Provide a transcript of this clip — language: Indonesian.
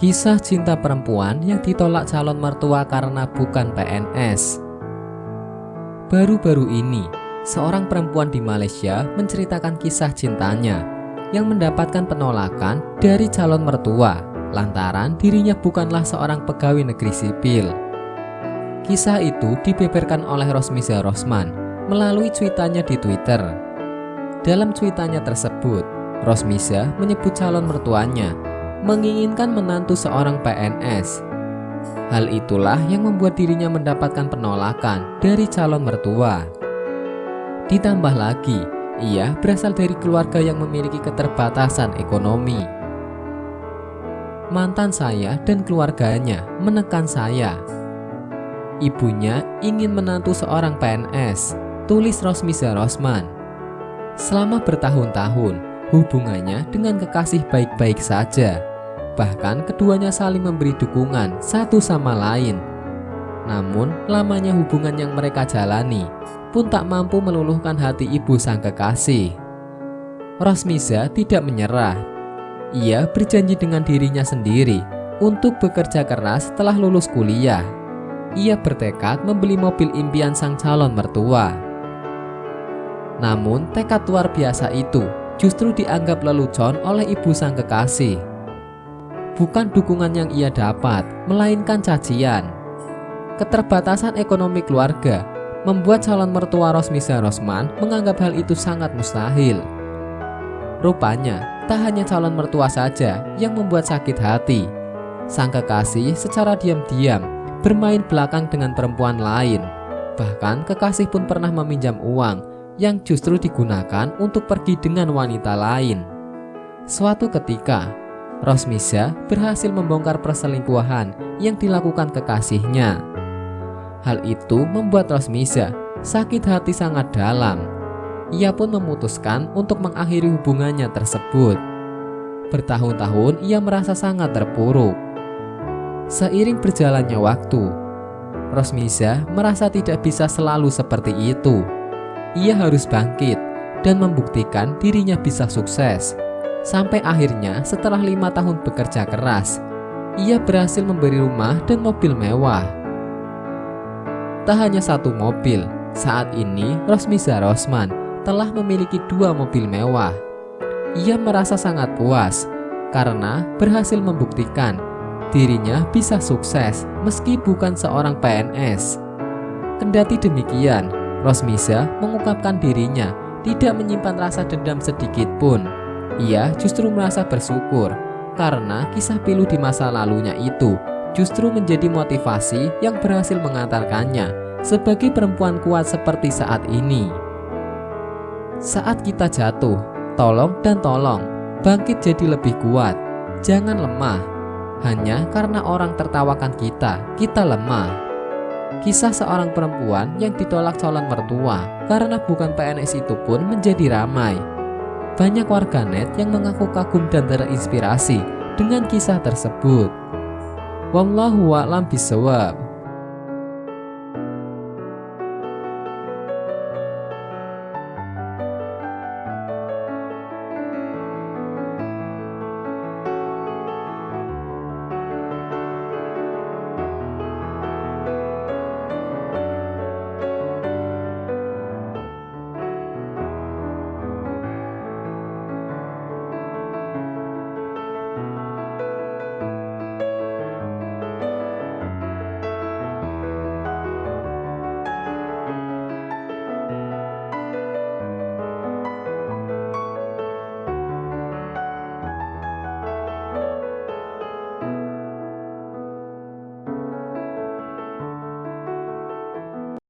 Kisah cinta perempuan yang ditolak calon mertua karena bukan PNS. Baru-baru ini, seorang perempuan di Malaysia menceritakan kisah cintanya yang mendapatkan penolakan dari calon mertua lantaran dirinya bukanlah seorang pegawai negeri sipil. Kisah itu dibeberkan oleh Rosmiza Rosman melalui cuitannya di Twitter. Dalam cuitannya tersebut, Rosmiza menyebut calon mertuanya menginginkan menantu seorang PNS. Hal itulah yang membuat dirinya mendapatkan penolakan dari calon mertua. Ditambah lagi, ia berasal dari keluarga yang memiliki keterbatasan ekonomi. Mantan saya dan keluarganya menekan saya. Ibunya ingin menantu seorang PNS, tulis Rosmiza Rosman. Selama bertahun-tahun, hubungannya dengan kekasih baik-baik saja. Bahkan keduanya saling memberi dukungan satu sama lain. Namun, lamanya hubungan yang mereka jalani pun tak mampu meluluhkan hati ibu sang kekasih. Rosmiza tidak menyerah. Ia berjanji dengan dirinya sendiri untuk bekerja keras setelah lulus kuliah. Ia bertekad membeli mobil impian sang calon mertua. Namun, tekad luar biasa itu justru dianggap lelucon oleh ibu sang kekasih. Bukan dukungan yang ia dapat, melainkan cacian. Keterbatasan ekonomi keluarga membuat calon mertua Rosmiza Rosman menganggap hal itu sangat mustahil. Rupanya, tak hanya calon mertua saja yang membuat sakit hati. Sang kekasih secara diam-diam bermain belakang dengan perempuan lain. Bahkan kekasih pun pernah meminjam uang yang justru digunakan untuk pergi dengan wanita lain. Suatu ketika, Rosmiza berhasil membongkar perselingkuhan yang dilakukan kekasihnya. Hal itu membuat Rosmiza sakit hati sangat dalam. Ia pun memutuskan untuk mengakhiri hubungannya tersebut. Bertahun-tahun ia merasa sangat terpuruk. Seiring berjalannya waktu, Rosmiza merasa tidak bisa selalu seperti itu. Ia harus bangkit dan membuktikan dirinya bisa sukses. Sampai akhirnya setelah 5 tahun bekerja keras, ia berhasil memberi rumah dan mobil mewah. Tak hanya satu mobil, saat ini Rosmiza Rosman telah memiliki 2 mobil mewah. Ia merasa sangat puas karena berhasil membuktikan dirinya bisa sukses meski bukan seorang PNS. Kendati demikian, Rosmiza mengungkapkan dirinya tidak menyimpan rasa dendam sedikit pun. Ia justru merasa bersyukur karena kisah pilu di masa lalunya itu justru menjadi motivasi yang berhasil mengantarkannya sebagai perempuan kuat seperti saat ini. Saat kita jatuh, tolong bangkit jadi lebih kuat. Jangan lemah. Hanya karena orang tertawakan kita lemah. Kisah seorang perempuan yang ditolak calon mertua karena bukan PNS itu pun menjadi ramai. Banyak warganet yang mengaku kagum dan terinspirasi dengan kisah tersebut. Wallahu a'lam bishawab.